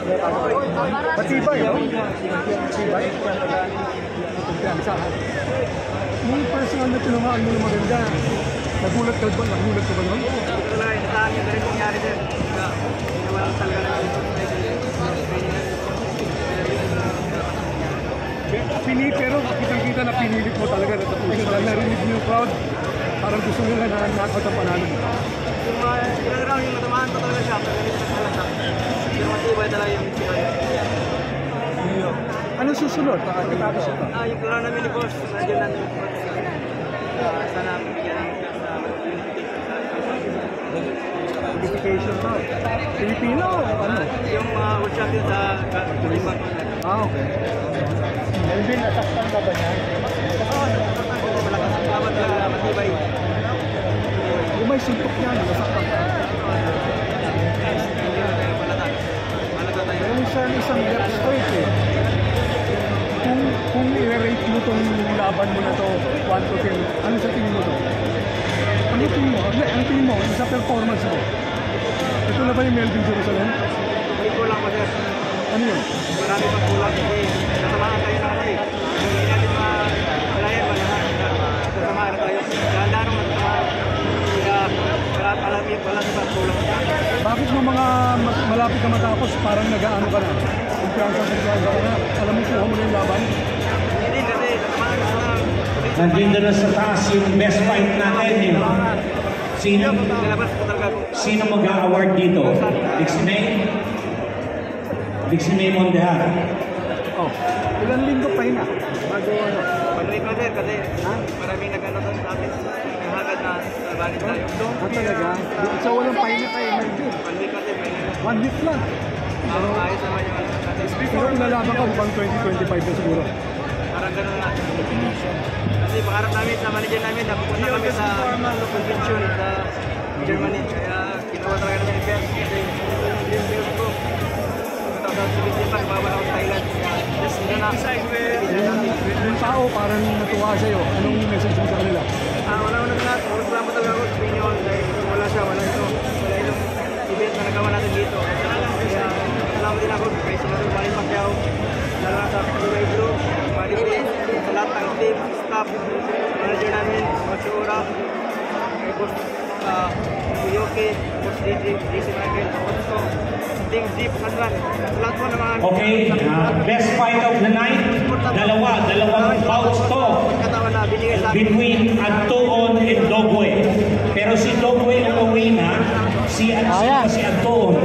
Matibay, no? Matibay. Nung personal na tinamaan mo na maganda, nagulat ka ba? Nagulat ka ba nun? Ito na rin, sa amin na rin nangyari din. Walang talaga na pero kitang-kita na pinilit mo talaga na tapusin. Dahil narinig niyo yung crowd, parang gusto nila na knock-out ang panalo. Yung pinag-round yung natamaan ko talaga siya, pero hindi na talaga. Pero matibay talaga yung Ano susunod? Nakakatapos ito? Yung klaro namin ni Boss, nandiyan namin yung sana bigyan ng qualification pa. Filipino o ano? yung world champion sa Kalimantan. Okay. Melvin, nasaktan ka ba niya? Malakas ang laban talaga, matibay. Yung may suntok niya, nasaktan ka. Meron siyang isang left straight eh. Kung i-rate mo itong laban mo na to 1 to 10, ano sa tingin mo to? Ano tingin mo? Ang tingin mo, sa performance mo? Ito na ba yung Melvin Jerusalem? May kulang pa sir. Ano yun? Marami pang kulang kasi natamaan tayo na kasi. Hindi natin malayan ba na natamaan na tayo. Ganda nung natamaan. Kaya alam yung wala sa kulang. Bakit mo mga malapit na matapos parang nag-ano ka na? Kumpiyansa ka na? Alam mo kuha mo na yung laban? Hindi kasi natamaan na sa... Nandito na sa taas yung best fight natin yun. Sino mag-a-award dito? Dixie May Mondejar. Oh, ilang linggo pa yun ah. Bago ano? Panuwi pa sir kasi maraming nag-ano doon sa atin. Nahagad na labanin tayo. Talaga? So walang pahinga kayo, Melvin? Panuwi pa sir. 1 week lang. Ayos naman yung ano natin. Pero kung lalaban ka, mukhang 2025 na siguro. Parang ganun na. Kasi pangarap namin sa manager namin na pupunta kami sa convention sa Germany. Kaya kinuha talaga namin yung best. Kasi yung best ko. Pupunta ko sa Philippines, bawa ako sa Thailand. Just yun na. Yung tao parang natuwa sa'yo. Anong message mo sa kanila? Wala ko na lahat. Salamat talaga ako sa inyo. Dahil wala siya, wala ito. Wala itong event na nagawa natin dito. Kaya salamat din ako kay Senador Manny Pacquiao. Lalo na sa Kulay Blue, Manny, sa lahat ng team, staff, manager namin, Matsura, kay Boss Kuyoke, Boss DJ Michael, Otto, Team Jeep, Sandran, sa lahat po ng mga... Okay, best fight of the night. Dalawang bouts to between Antuon and Dogwe. Pero si Dogwe ang uwi na, si Antuon